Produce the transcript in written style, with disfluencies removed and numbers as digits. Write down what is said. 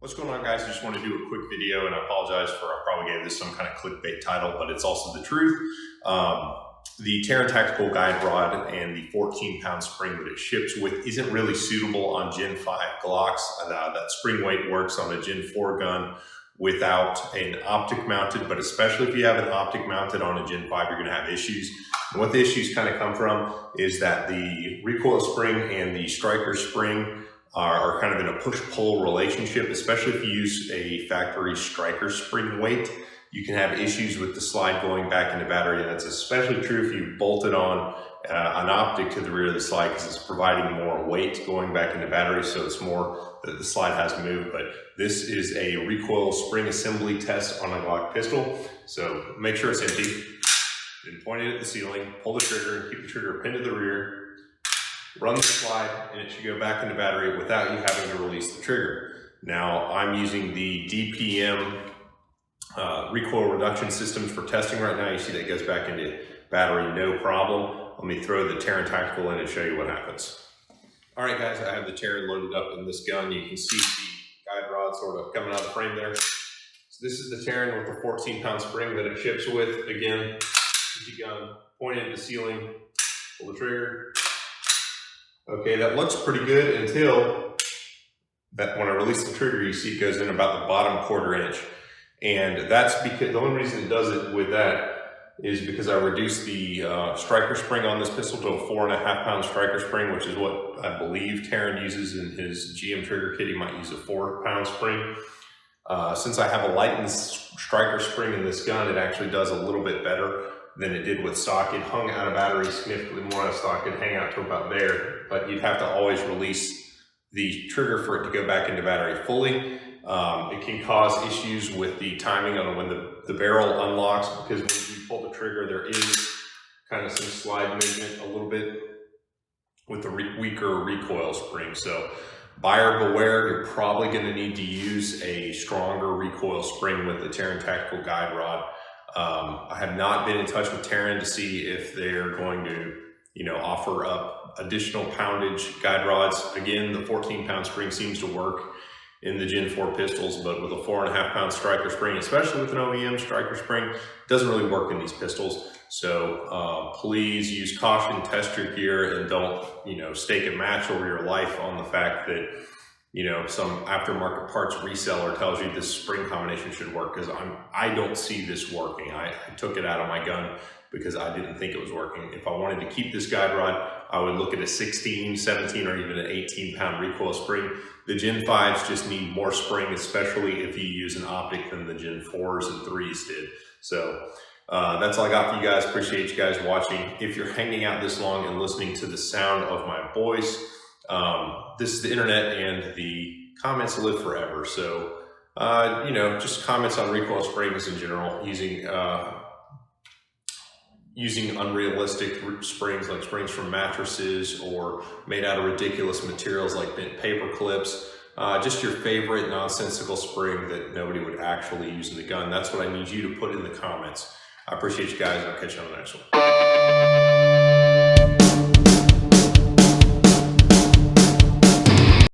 What's going on, guys? I just want to do a quick video, and I apologize for I probably gave this some kind of clickbait title, but it's also the truth. The Taran Tactical Guide Rod and the 14-pound spring that it ships with isn't really suitable on Gen 5 Glocks. That spring weight works on a Gen 4 gun without an optic mounted, but especially if you have an optic mounted on a Gen 5, you're going to have issues. And what the issues kind of come from is that the recoil spring and the striker spring are kind of in a push-pull relationship, especially if you use a factory striker spring weight. You can have issues with the slide going back into battery, and that's especially true if you bolted on an optic to the rear of the slide, because it's providing more weight going back into battery, so it's more that the slide has moved. But this is a recoil spring assembly test on a Glock pistol, so make sure it's empty, then point it at the ceiling, pull the trigger, and keep the trigger pinned to the rear. Run the slide, and it should go back into battery without you having to release the trigger. Now, I'm using the DPM recoil reduction systems for testing right now. You see that goes back into battery, no problem. Let me throw the Taran Tactical in and show you what happens. All right, guys, I have the Taran loaded up in this gun. You can see the guide rod sort of coming out of the frame there. So this is the Taran with the 14-pound spring that it ships with. Again, empty gun, point at the ceiling, pull the trigger. Okay, that looks pretty good until that when I release the trigger, you see it goes in about the bottom quarter inch. And that's because the only reason it does it with that is because I reduced the striker spring on this pistol to a 4.5-pound striker spring, which is what I believe Taran uses in his GM trigger kit. He might use a 4-pound spring. Since I have a lightened striker spring in this gun, it actually does a little bit better than it did with stock. It hung out of battery significantly more out of stock. It'd hang out to about there, but you'd have to always release the trigger for it to go back into battery fully. It can cause issues with the timing on when the barrel unlocks, because when you pull the trigger, there is kind of some slide movement a little bit with the weaker recoil spring. So buyer beware, you're probably going to need to use a stronger recoil spring with the Taran Tactical Guide Rod. I have not been in touch with Taran to see if they're going to, offer up additional poundage guide rods. Again, the 14-pound spring seems to work in the Gen 4 pistols, but with a 4.5-pound striker spring, especially with an OEM striker spring, it doesn't really work in these pistols. So please use caution, test your gear, and don't, stake a match over your life on the fact that some aftermarket parts reseller tells you this spring combination should work, because I don't see this working. I took it out of my gun because I didn't think it was working. If I wanted to keep this guide rod, I would look at a 16, 17, or even an 18-pound recoil spring. The Gen 5s just need more spring, especially if you use an optic than the Gen 4s and 3s did. So that's all I got for you guys. Appreciate you guys watching. If you're hanging out this long and listening to the sound of my voice, this is the internet, and the comments live forever. So, just comments on recoil springs in general, using unrealistic springs, like springs from mattresses or made out of ridiculous materials like bent paper clips. Just your favorite nonsensical spring that nobody would actually use in the gun. That's what I need you to put in the comments. I appreciate you guys. I'll catch you on the next one.